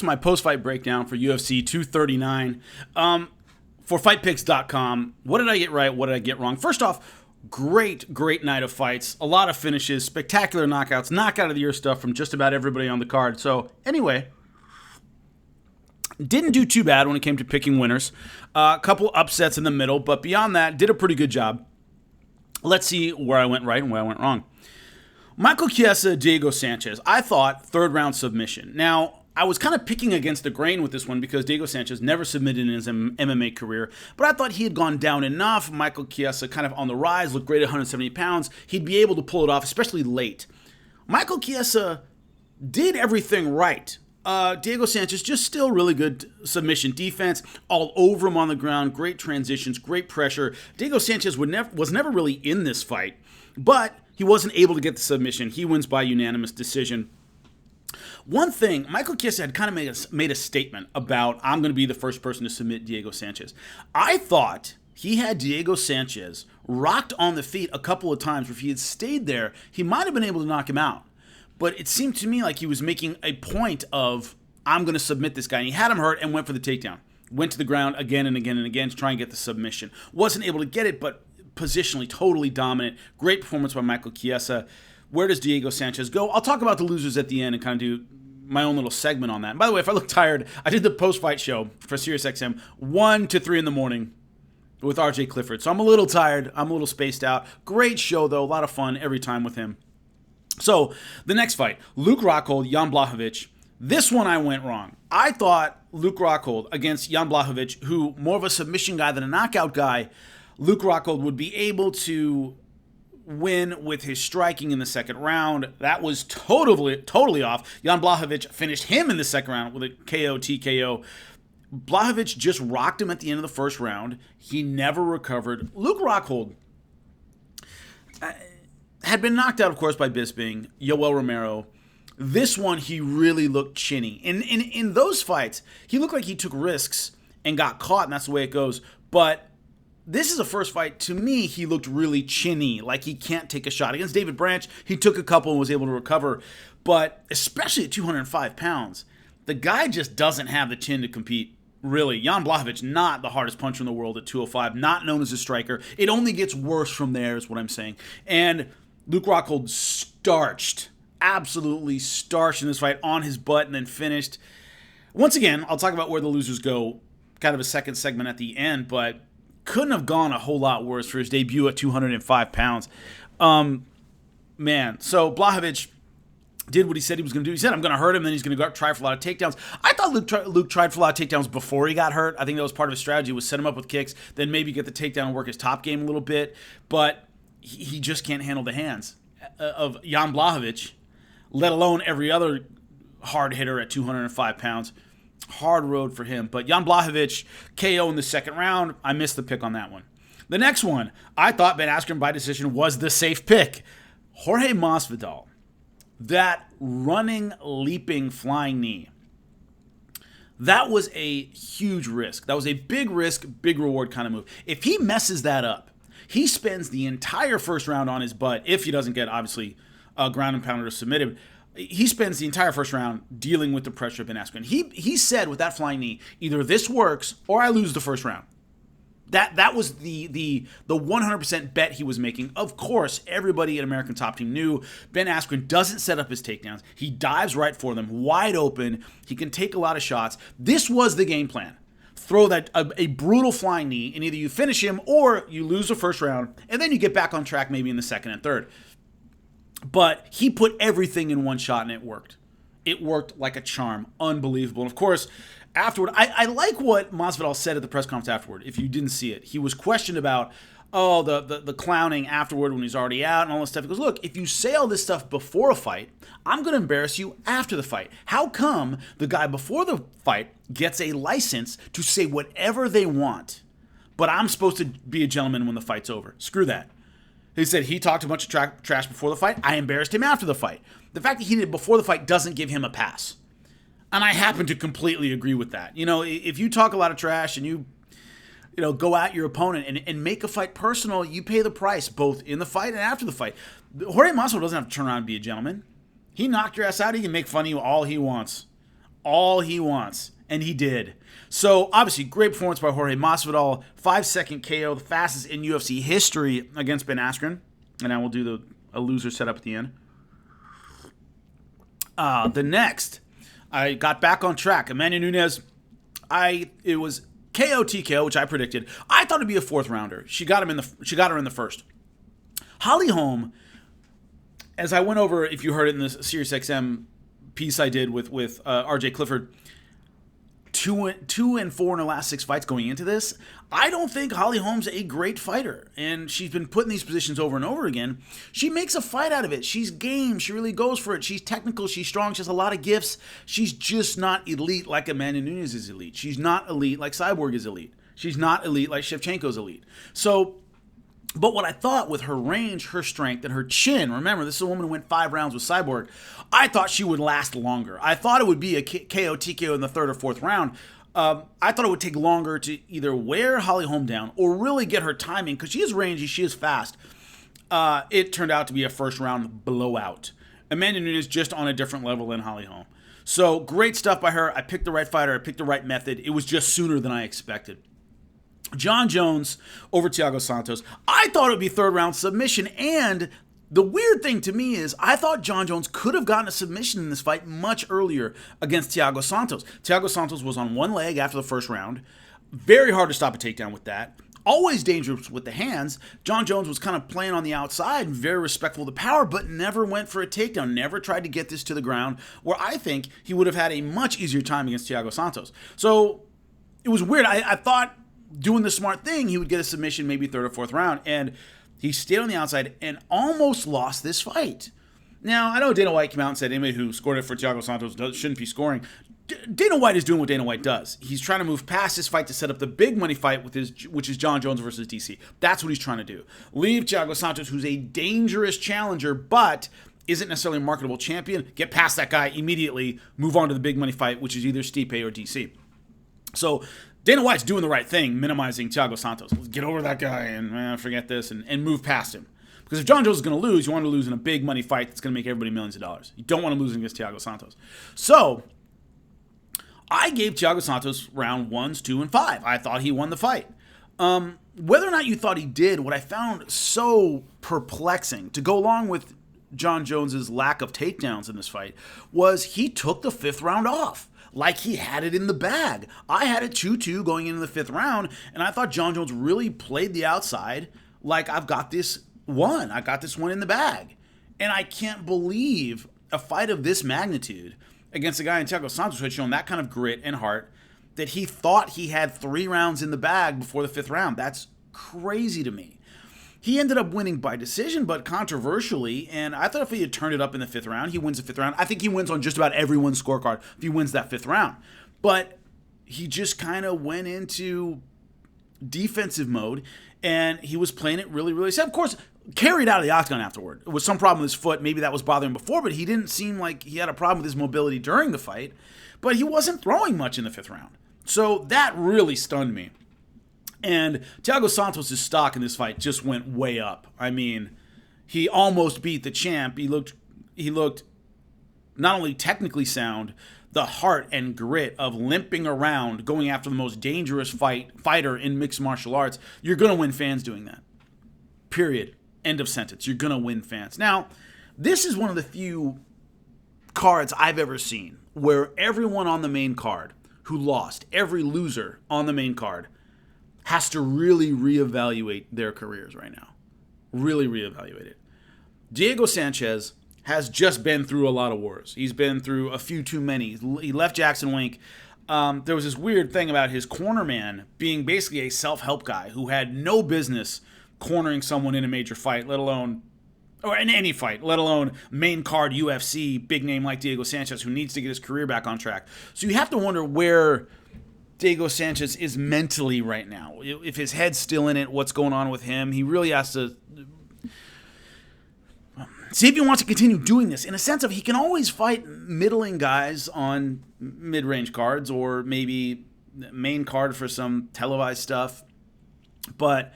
My post-fight breakdown for UFC 239 for FightPicks.com. What did I get right? What did I get wrong? First off, great night of fights. A lot of finishes, spectacular knockouts, knockout of the year stuff from just about everybody on the card. So anyway, didn't do too bad when it came to picking winners. A couple upsets in the middle, but beyond that, did a pretty good job. Let's see where I went right and where I went wrong. Michael Chiesa, Diego Sanchez. I thought third round submission. Now, I was kind of picking against the grain with this one because Diego Sanchez never submitted in his MMA career, but I thought he had gone down enough. Michael Chiesa kind of on the rise, looked great at 170 pounds. He'd be able to pull it off, especially late. Michael Chiesa did everything right. Diego Sanchez just still really good submission defense, all over him on the ground, great transitions, great pressure. Diego Sanchez was never really in this fight, but he wasn't able to get the submission. He wins by unanimous decision. One thing, Michael Chiesa had kind of made a statement about, I'm going to be the first person to submit Diego Sanchez. I thought he had Diego Sanchez rocked on the feet a couple of times. If he had stayed there, he might have been able to knock him out. But it seemed to me like he was making a point of, I'm going to submit this guy. And he had him hurt and went for the takedown. Went to the ground again and again and again to try and get the submission. Wasn't able to get it, but positionally totally dominant. Great performance by Michael Chiesa. Where does Diego Sanchez go? I'll talk about the losers at the end and kind of do my own little segment on that. And by the way, if I look tired, I did the post-fight show for SiriusXM 1 to 3 in the morning with RJ Clifford. So I'm a little tired. I'm a little spaced out. Great show, though. A lot of fun every time with him. So the next fight, Luke Rockhold, Jan Blachowicz. This one I went wrong. I thought Luke Rockhold against Jan Blachowicz, who more of a submission guy than a knockout guy, Luke Rockhold would be able to win with his striking in the second round. That was totally off. Jan Blachowicz finished him in the second round with a KO, TKO. Blachowicz just rocked him at the end of the first round. He never recovered. Luke Rockhold had been knocked out, of course, by Bisping, Yoel Romero. This one, he really looked chinny. In those fights, he looked like he took risks and got caught, and that's the way it goes. But this is a first fight. To me, he looked really chinny, like he can't take a shot. Against David Branch, he took a couple and was able to recover. But especially at 205 pounds, the guy just doesn't have the chin to compete, really. Jan Blachowicz, not the hardest puncher in the world at 205, not known as a striker. It only gets worse from there is what I'm saying. And Luke Rockhold absolutely starched in this fight on his butt and then finished. Once again, I'll talk about where the losers go, kind of a second segment at the end, but couldn't have gone a whole lot worse for his debut at 205 pounds. Man, so Blachowicz did what he said he was going to do. He said, I'm going to hurt him, then he's going to go try for a lot of takedowns. I thought Luke tried for a lot of takedowns before he got hurt. I think that was part of his strategy, was set him up with kicks, then maybe get the takedown and work his top game a little bit. But he just can't handle the hands of Jan Blachowicz, let alone every other hard hitter at 205 pounds. Hard road for him. But Jan Blachowicz, KO in the second round. I missed the pick on that one. The next one, I thought Ben Askren by decision was the safe pick. Jorge Masvidal. That running, leaping, flying knee. That was a huge risk. That was a big risk, big reward kind of move. If he messes that up, he spends the entire first round on his butt, if he doesn't get, obviously, a ground and pounder to submit him. He spends the entire first round dealing with the pressure of Ben Askren. He said with that flying knee, either this works or I lose the first round. That was the 100% bet he was making. Of course, everybody at American Top Team knew Ben Askren doesn't set up his takedowns. He dives right for them, wide open. He can take a lot of shots. This was the game plan. Throw that a brutal flying knee, and either you finish him or you lose the first round, and then you get back on track maybe in the second and third. But he put everything in one shot, and it worked. It worked like a charm. Unbelievable. And of course, afterward, I like what Masvidal said at the press conference afterward, if you didn't see it. He was questioned about, the clowning afterward when he's already out and all this stuff. He goes, look, if you say all this stuff before a fight, I'm going to embarrass you after the fight. How come the guy before the fight gets a license to say whatever they want, but I'm supposed to be a gentleman when the fight's over? Screw that. He said he talked a bunch of trash before the fight. I embarrassed him after the fight. The fact that he did it before the fight doesn't give him a pass. And I happen to completely agree with that. You know, if you talk a lot of trash and you go at your opponent and make a fight personal, you pay the price both in the fight and after the fight. Jorge Masvidal doesn't have to turn around and be a gentleman. He knocked your ass out. He can make fun of you all he wants. all he wants, and he did. So, obviously, great performance by Jorge Masvidal. 5-second KO, the fastest in UFC history against Ben Askren. And I will do a loser setup at the end. The next, I got back on track. Amanda Nunes, it was KO TKO, which I predicted. I thought it'd be a fourth rounder. She got her in the first. Holly Holm, as I went over, if you heard it in the SiriusXM piece I did with RJ Clifford, 2-4 in her last 6 fights going into this. I don't think Holly Holm's a great fighter, and she's been put in these positions over and over again. She makes a fight out of it. She's game. She really goes for it. She's technical. She's strong. She has a lot of gifts. She's just not elite like Amanda Nunes is elite. She's not elite like Cyborg is elite. She's not elite like Shevchenko's elite. So, but what I thought with her range, her strength, and her chin, remember, this is a woman who went 5 rounds with Cyborg, I thought she would last longer. I thought it would be a KO, TKO in the 3rd or 4th round. I thought it would take longer to either wear Holly Holm down or really get her timing, because she is rangy, she is fast. It turned out to be a first round blowout. Amanda Nunes just on a different level than Holly Holm. So great stuff by her. I picked the right fighter. I picked the right method. It was just sooner than I expected. John Jones over Thiago Santos. I thought it would be 3rd round submission, and the weird thing to me is I thought John Jones could have gotten a submission in this fight much earlier against Thiago Santos. Thiago Santos was on one leg after the first round. Very hard to stop a takedown with that. Always dangerous with the hands. John Jones was kind of playing on the outside, very respectful of the power, but never went for a takedown, never tried to get this to the ground, where I think he would have had a much easier time against Thiago Santos. So it was weird. I thought doing the smart thing, he would get a submission maybe 3rd or 4th round, and he stayed on the outside and almost lost this fight. Now, I know Dana White came out and said anybody who scored it for Thiago Santos shouldn't be scoring. Dana White is doing what Dana White does. He's trying to move past this fight to set up the big money fight, which is John Jones versus DC. That's what he's trying to do. Leave Thiago Santos, who's a dangerous challenger, but isn't necessarily a marketable champion. Get past that guy immediately. Move on to the big money fight, which is either Stipe or DC. So Dana White's doing the right thing, minimizing Thiago Santos. Let's get over that guy and forget this and move past him. Because if John Jones is going to lose, you want to lose in a big money fight that's going to make everybody millions of dollars. You don't want to lose against Thiago Santos. So I gave Thiago Santos round 1s, 2, and 5. I thought he won the fight. Whether or not you thought he did, what I found so perplexing, to go along with John Jones's lack of takedowns in this fight, was he took the 5th round off. Like he had it in the bag. I had it 2-2 going into the 5th round, and I thought John Jones really played the outside like I've got this one. I got this one in the bag. And I can't believe a fight of this magnitude against a guy in Thiago Santos who had shown that kind of grit and heart that he thought he had 3 rounds in the bag before the 5th round. That's crazy to me. He ended up winning by decision, but controversially, and I thought if he had turned it up in the 5th round, he wins the 5th round. I think he wins on just about everyone's scorecard if he wins that 5th round. But he just kind of went into defensive mode, and he was playing it really, really safe. Of course, carried out of the octagon afterward. It was some problem with his foot. Maybe that was bothering him before, but he didn't seem like he had a problem with his mobility during the fight. But he wasn't throwing much in the 5th round. So that really stunned me. And Thiago Santos' stock in this fight just went way up. I mean, he almost beat the champ. He looked not only technically sound, the heart and grit of limping around, going after the most dangerous fighter in mixed martial arts. You're going to win fans doing that. Period. End of sentence. You're going to win fans. Now, this is one of the few cards I've ever seen where everyone on the main card who lost, every loser on the main card, has to really reevaluate their careers right now. Really reevaluate it. Diego Sanchez has just been through a lot of wars. He's been through a few too many. He left Jackson Wink. There was this weird thing about his corner man being basically a self-help guy who had no business cornering someone in a major fight, let alone, or in any fight, let alone main card UFC, big name like Diego Sanchez, who needs to get his career back on track. So you have to wonder where Diego Sanchez is mentally right now. If his head's still in it, what's going on with him? He really has to see if he wants to continue doing this. In a sense of he can always fight middling guys on mid-range cards or maybe main card for some televised stuff. But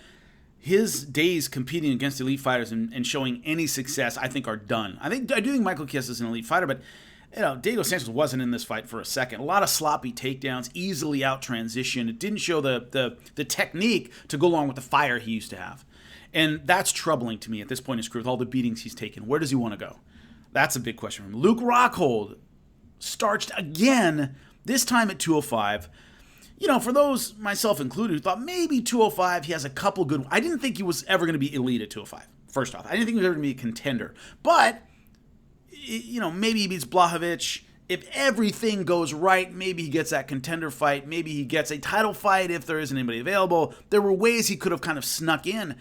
his days competing against elite fighters and showing any success, I think, are done. I do think Michael Chiesa is an elite fighter, but Diego Santos wasn't in this fight for a second. A lot of sloppy takedowns, easily out transition. It didn't show the technique to go along with the fire he used to have. And that's troubling to me at this point in his career with all the beatings he's taken. Where does he want to go? That's a big question for him. Luke Rockhold starched again, this time at 205. For those, myself included, who thought maybe 205, he has a couple good... I didn't think he was ever going to be elite at 205, first off. I didn't think he was ever going to be a contender. But, maybe he beats Blachowicz. If everything goes right, maybe he gets that contender fight. Maybe he gets a title fight if there isn't anybody available. There were ways he could have kind of snuck in.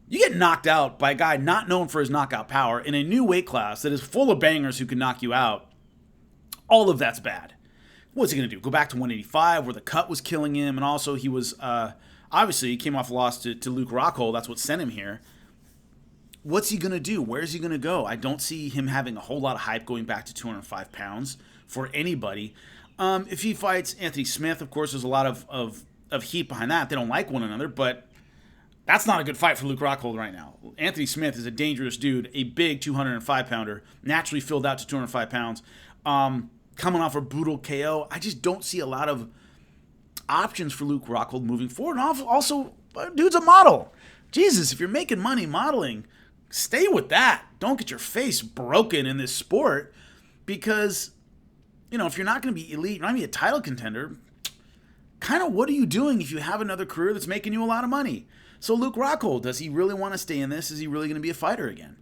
You get knocked out by a guy not known for his knockout power in a new weight class that is full of bangers who can knock you out. All of that's bad. What's he going to do? Go back to 185 where the cut was killing him, and also he was, obviously, he came off a loss to Luke Rockhold. That's what sent him here. What's he going to do? Where's he going to go? I don't see him having a whole lot of hype going back to 205 pounds for anybody. If he fights Anthony Smith, of course, there's a lot of heat behind that. They don't like one another, but that's not a good fight for Luke Rockhold right now. Anthony Smith is a dangerous dude, a big 205-pounder, naturally filled out to 205 pounds. Coming off a brutal KO, I just don't see a lot of options for Luke Rockhold moving forward. And also, dude's a model. Jesus, if you're making money modeling, stay with that. Don't get your face broken in this sport because, if you're not going to be elite, you're not going to be a title contender, kind of what are you doing if you have another career that's making you a lot of money? So Luke Rockhold, does he really want to stay in this? Is he really going to be a fighter again?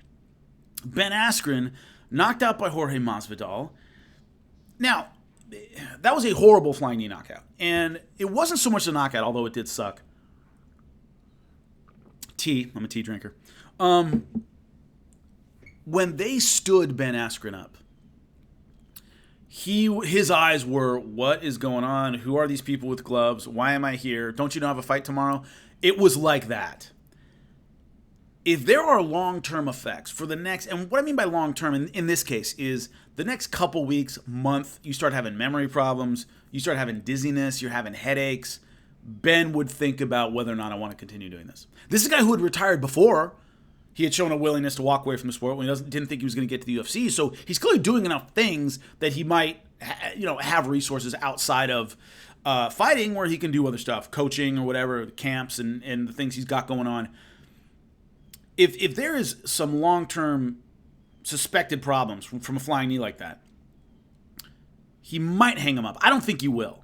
Ben Askren, knocked out by Jorge Masvidal. Now, that was a horrible flying knee knockout. And it wasn't so much a knockout, although it did suck. I'm a tea drinker. When they stood Ben Askren up, his eyes were, what is going on? Who are these people with gloves? Why am I here? Don't you know I have a fight tomorrow? It was like that. If there are long-term effects for the next, and what I mean by long-term in this case is the next couple weeks, month, you start having memory problems, you start having dizziness, you're having headaches, Ben would think about whether or not I want to continue doing this. This is a guy who had retired before. He had shown a willingness to walk away from the sport when he didn't think he was going to get to the UFC. So he's clearly doing enough things that he might, have resources outside of fighting where he can do other stuff, coaching or whatever, camps and the things he's got going on. If there is some long-term suspected problems from a flying knee like that, he might hang him up. I don't think he will.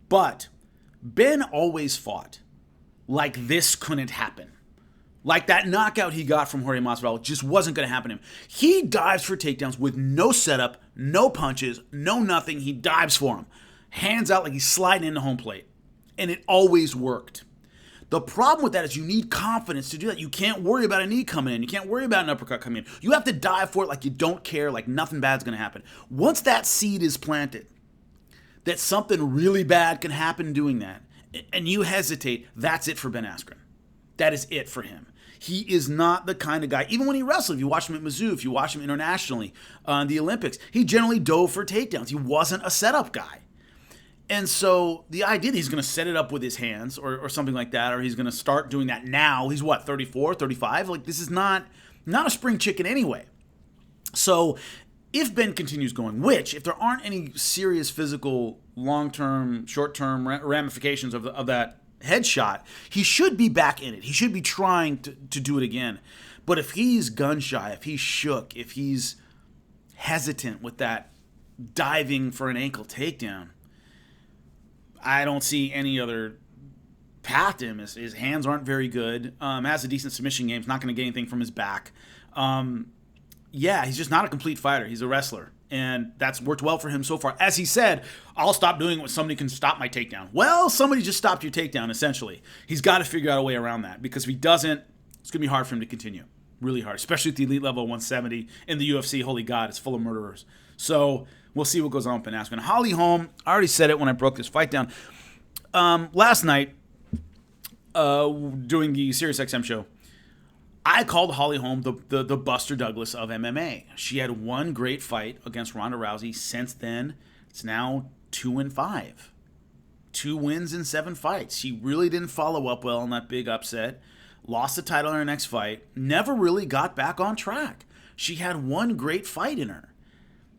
But Ben always fought like this couldn't happen. Like that knockout he got from Jorge Masvidal just wasn't going to happen to him. He dives for takedowns with no setup, no punches, no nothing. He dives for him. Hands out like he's sliding into home plate. And it always worked. The problem with that is you need confidence to do that. You can't worry about a knee coming in. You can't worry about an uppercut coming in. You have to dive for it like you don't care, like nothing bad's going to happen. Once that seed is planted, that something really bad can happen doing that, and you hesitate, that's it for Ben Askren. That is it for him. He is not the kind of guy, even when he wrestled, if you watch him at Mizzou, if you watch him internationally, the Olympics, he generally dove for takedowns. He wasn't a setup guy. And so the idea that he's going to set it up with his hands or something like that, or he's going to start doing that now, he's what, 34, 35? Like, this is not a spring chicken anyway. So if Ben continues going, which, if there aren't any serious physical, long-term, short-term ramifications of that headshot, he should be back in it. He should be trying to do it again. But if he's gun-shy, if he's shook, if he's hesitant with that diving for an ankle takedown, I don't see any other path to him. His hands aren't very good. Has a decent submission game. He's not going to get anything from his back. He's just not a complete fighter. He's a wrestler. And that's worked well for him so far. As he said, I'll stop doing it when somebody can stop my takedown. Well, somebody just stopped your takedown, essentially. He's got to figure out a way around that. Because if he doesn't, it's going to be hard for him to continue. Really hard. Especially at the elite level 170. In the UFC, holy God, it's full of murderers. So we'll see what goes on with Ben Askren. Holly Holm, I already said it when I broke this fight down. Last night, doing the SiriusXM show, I called Holly Holm the Buster Douglas of MMA. She had one great fight against Ronda Rousey. Since then, it's now 2-5. 2 wins in 7 fights. She really didn't follow up well on that big upset. Lost the title in her next fight. Never really got back on track. She had one great fight in her.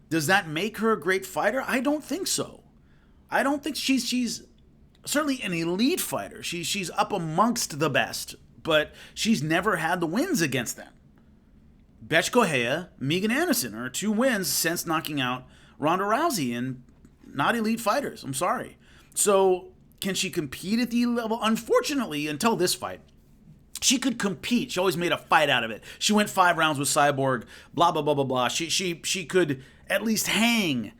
Does that make her a great fighter? I don't think so. I don't think she's certainly an elite fighter. She's up amongst the best, but she's never had the wins against them. Bethe Correia, Megan Anderson are 2 wins since knocking out Ronda Rousey, and not elite fighters. I'm sorry. So can she compete at the elite level? Unfortunately, until this fight, she could compete. She always made a fight out of it. She went 5 rounds with Cyborg, blah, blah, blah, blah, blah. She could at least hang.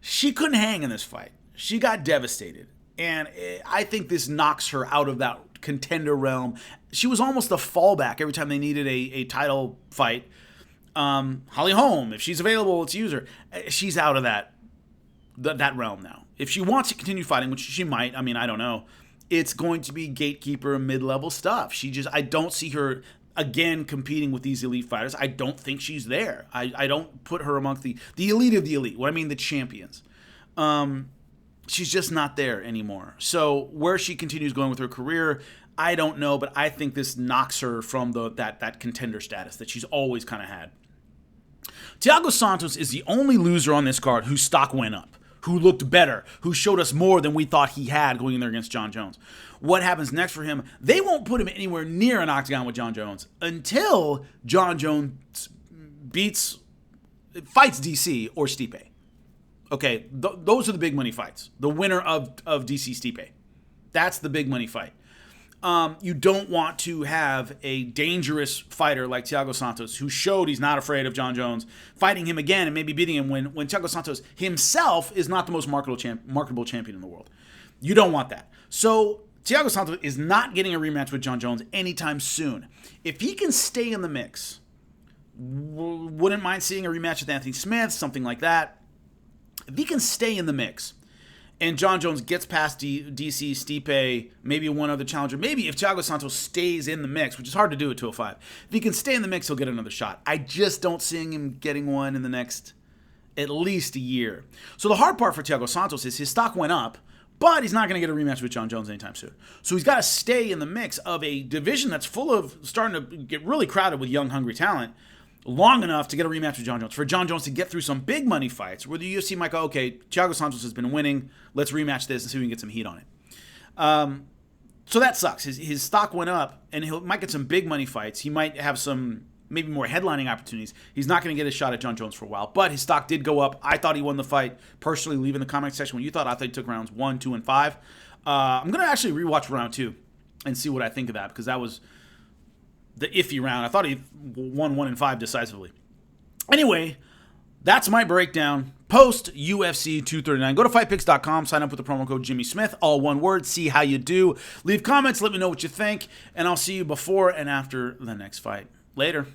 She couldn't hang in this fight. She got devastated. And I think this knocks her out of that contender realm. She was almost a fallback every time they needed a title fight. Holly Holm, if she's available, let's use her. She's out of that realm now. If she wants to continue fighting, which she might, I mean, I don't know, it's going to be gatekeeper mid-level stuff. I don't see her again competing with these elite fighters. I don't think she's there. I don't put her amongst the elite of the elite. What I mean, the champions. She's just not there anymore. So where she continues going with her career, I don't know, but I think this knocks her from that contender status that she's always kind of had. Thiago Santos is the only loser on this card whose stock went up, who looked better, who showed us more than we thought he had going in there against Jon Jones. What happens next for him? They won't put him anywhere near an octagon with Jon Jones until Jon Jones fights DC or Stipe. Okay, those are the big money fights. The winner of DC Stipe. That's the big money fight. You don't want to have a dangerous fighter like Thiago Santos, who showed he's not afraid of Jon Jones, fighting him again and maybe beating him when Thiago Santos himself is not the most marketable champion in the world. You don't want that. So Thiago Santos is not getting a rematch with Jon Jones anytime soon. If he can stay in the mix, wouldn't mind seeing a rematch with Anthony Smith, something like that. If he can stay in the mix, and Jon Jones gets past DC, Stipe, maybe one other challenger, maybe if Thiago Santos stays in the mix, which is hard to do at 205, if he can stay in the mix, he'll get another shot. I just don't see him getting one in the next at least a year. So the hard part for Thiago Santos is his stock went up, but he's not going to get a rematch with Jon Jones anytime soon. So he's got to stay in the mix of a division that's starting to get really crowded with young, hungry talent, long enough to get a rematch with Jon Jones. For Jon Jones to get through some big money fights where the UFC might go, okay, Thiago Santos has been winning, let's rematch this and see if we can get some heat on it. So that sucks. His stock went up, and he might get some big money fights. He might have some maybe more headlining opportunities. He's not going to get a shot at Jon Jones for a while, but his stock did go up. I thought he won the fight. Personally, leave in the comment section what you thought. I thought he took rounds 1, 2, and 5. I'm going to actually rewatch round 2 and see what I think of that, because that was the iffy round. I thought he won 1 and 5 decisively. Anyway, that's my breakdown post UFC 239. Go to fightpicks.com, sign up with the promo code Jimmy Smith, all one word, see how you do. Leave comments, let me know what you think, and I'll see you before and after the next fight. Later.